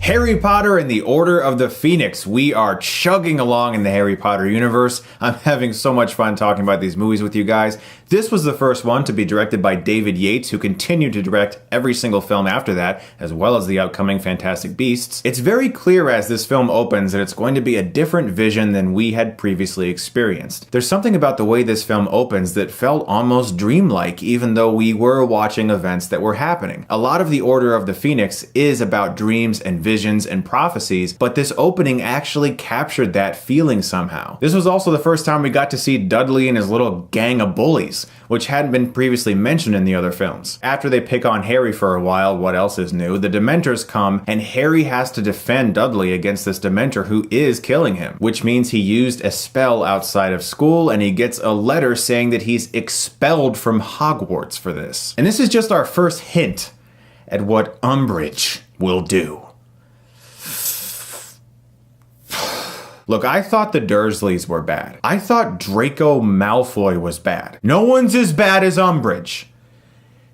Harry Potter and the Order of the Phoenix. We are chugging along in the Harry Potter universe. I'm having so much fun talking about these movies with you guys. This was the first one to be directed by David Yates, who continued to direct every single film after that, as well as the upcoming Fantastic Beasts. It's very clear as this film opens that it's going to be a different vision than we had previously experienced. There's something about the way this film opens that felt almost dreamlike, even though we were watching events that were happening. A lot of the Order of the Phoenix is about dreams and visions and prophecies, but this opening actually captured that feeling somehow. This was also the first time we got to see Dudley and his little gang of bullies, which hadn't been previously mentioned in the other films. After they pick on Harry for a while, what else is new? The Dementors come, and Harry has to defend Dudley against this Dementor who is killing him, which means he used a spell outside of school, and he gets a letter saying that he's expelled from Hogwarts for this. And this is just our first hint at what Umbridge will do. Look, I thought the Dursleys were bad. I thought Draco Malfoy was bad. No one's as bad as Umbridge.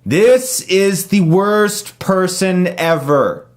This is the worst person ever.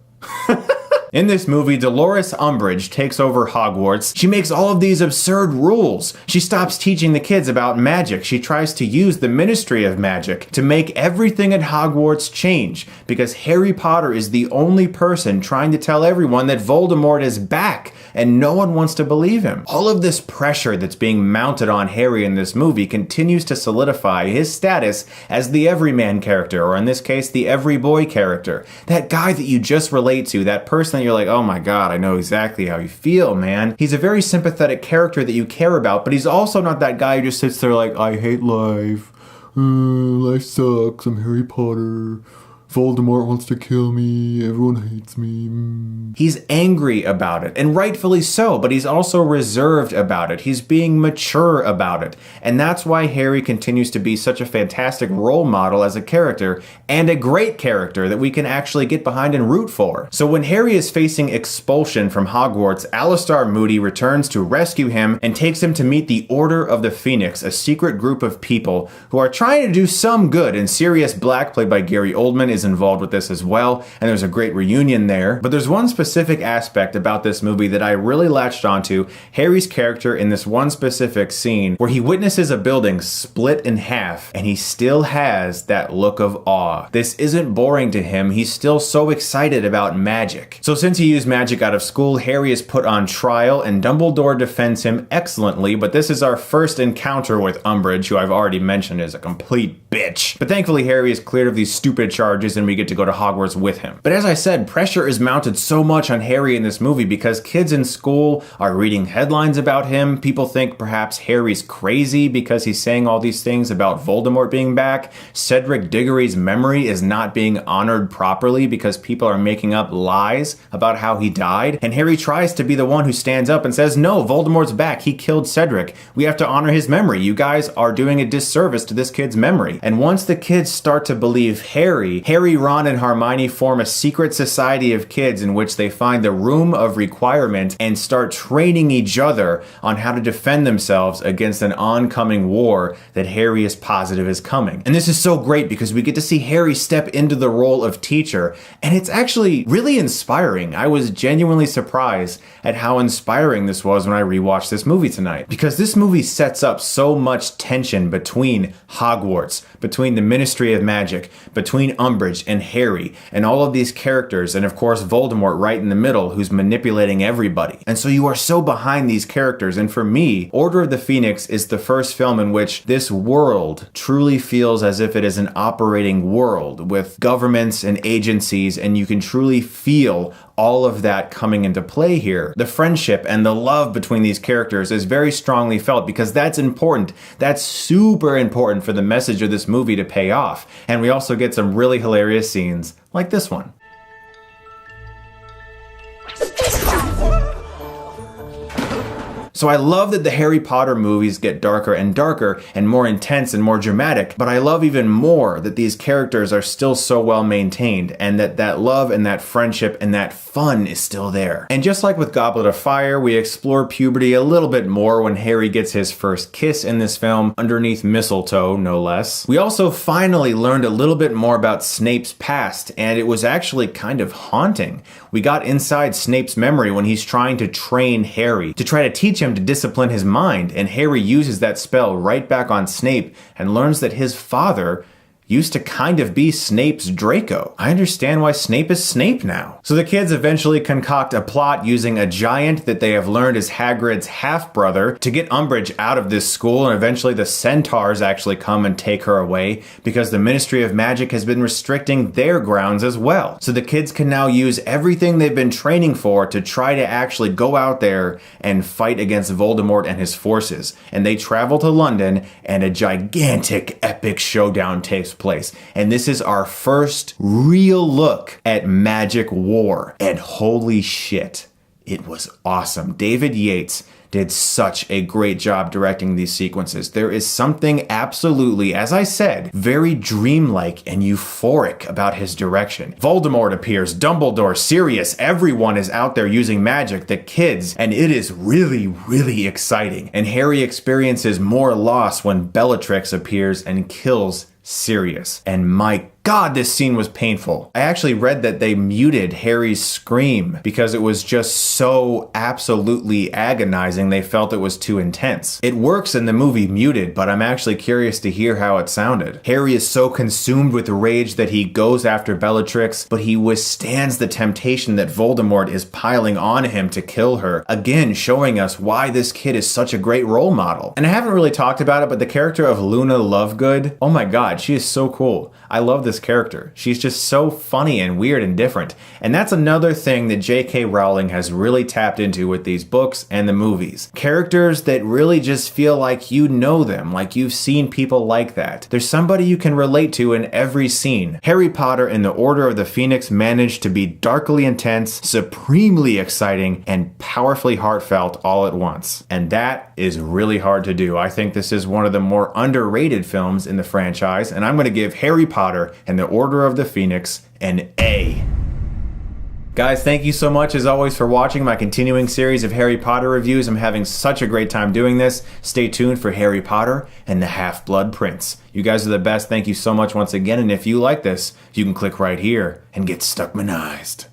In this movie, Dolores Umbridge takes over Hogwarts. She makes all of these absurd rules. She stops teaching the kids about magic. She tries to use the Ministry of Magic to make everything at Hogwarts change, because Harry Potter is the only person trying to tell everyone that Voldemort is back, and no one wants to believe him. All of this pressure that's being mounted on Harry in this movie continues to solidify his status as the everyman character, or in this case, the every boy character. That guy that you just relate to, that person that you're like, oh my god, I know exactly how you feel, man. He's a very sympathetic character that you care about, but he's also not that guy who just sits there like, I hate life. Life sucks, I'm Harry Potter. Voldemort wants to kill me, everyone hates me. He's angry about it, and rightfully so, but he's also reserved about it. He's being mature about it. And that's why Harry continues to be such a fantastic role model as a character, and a great character that we can actually get behind and root for. So when Harry is facing expulsion from Hogwarts, Alastar Moody returns to rescue him and takes him to meet the Order of the Phoenix, a secret group of people who are trying to do some good, and Sirius Black, played by Gary Oldman, is involved with this as well, and there's a great reunion there. But there's one specific aspect about this movie that I really latched onto: Harry's character in this one specific scene where he witnesses a building split in half, and he still has that look of awe. This isn't boring to him, he's still so excited about magic. So since he used magic out of school, Harry is put on trial, and Dumbledore defends him excellently, but this is our first encounter with Umbridge, who I've already mentioned is a complete bitch. But thankfully Harry is cleared of these stupid charges, and we get to go to Hogwarts with him. But as I said, pressure is mounted so much on Harry in this movie because kids in school are reading headlines about him. People think perhaps Harry's crazy because he's saying all these things about Voldemort being back. Cedric Diggory's memory is not being honored properly because people are making up lies about how he died. And Harry tries to be the one who stands up and says, no, Voldemort's back. He killed Cedric. We have to honor his memory. You guys are doing a disservice to this kid's memory. And once the kids start to believe Harry, Ron, and Hermione form a secret society of kids in which they find the Room of Requirement and start training each other on how to defend themselves against an oncoming war that Harry is positive is coming. And this is so great because we get to see Harry step into the role of teacher, and it's actually really inspiring. I was genuinely surprised at how inspiring this was when I rewatched this movie tonight, because this movie sets up so much tension between Hogwarts, between the Ministry of Magic, between Umbridge and Harry, and all of these characters, and of course Voldemort right in the middle, who's manipulating everybody. And so you are so behind these characters, and for me, Order of the Phoenix is the first film in which this world truly feels as if it is an operating world with governments and agencies, and you can truly feel all of that coming into play here. The friendship and the love between these characters is very strongly felt because that's important. That's super important for the message of this movie to pay off. And we also get some really hilarious scenes like this one. So I love that the Harry Potter movies get darker and darker and more intense and more dramatic, but I love even more that these characters are still so well maintained and that love and that friendship and that fun is still there. And just like with Goblet of Fire, we explore puberty a little bit more when Harry gets his first kiss in this film, underneath mistletoe, no less. We also finally learned a little bit more about Snape's past, and it was actually kind of haunting. We got inside Snape's memory when he's trying to train Harry, to try to teach him to discipline his mind, and Harry uses that spell right back on Snape and learns that his father used to kind of be Snape's Draco. I understand why Snape is Snape now. So the kids eventually concoct a plot using a giant that they have learned is Hagrid's half-brother to get Umbridge out of this school, and eventually the centaurs actually come and take her away because the Ministry of Magic has been restricting their grounds as well. So the kids can now use everything they've been training for to try to actually go out there and fight against Voldemort and his forces. And they travel to London, and a gigantic epic showdown takes place. And this is our first real look at Magic War. And holy shit, it was awesome. David Yates did such a great job directing these sequences. There is something absolutely, as I said, very dreamlike and euphoric about his direction. Voldemort appears, Dumbledore, Sirius, everyone is out there using magic, the kids, and it is really, really exciting. And Harry experiences more loss when Bellatrix appears and kills Sirius. And my God, this scene was painful. I actually read that they muted Harry's scream because it was just so absolutely agonizing. They felt it was too intense. It works in the movie muted, but I'm actually curious to hear how it sounded. Harry is so consumed with rage that he goes after Bellatrix, but he withstands the temptation that Voldemort is piling on him to kill her, again showing us why this kid is such a great role model. And I haven't really talked about it, but the character of Luna Lovegood, oh my God, she is so cool. I love this character. She's just so funny and weird and different. And that's another thing that J.K. Rowling has really tapped into with these books and the movies. Characters that really just feel like you know them, like you've seen people like that. There's somebody you can relate to in every scene. Harry Potter and the Order of the Phoenix managed to be darkly intense, supremely exciting, and powerfully heartfelt all at once. And that is really hard to do. I think this is one of the more underrated films in the franchise, and I'm going to give Harry Potter and the Order of the Phoenix an A. Guys, thank you so much as always for watching my continuing series of Harry Potter reviews. I'm having such a great time doing this. Stay tuned for Harry Potter and the Half-Blood Prince. You guys are the best. Thank you so much once again. And if you like this, you can click right here and get Stuckmanized.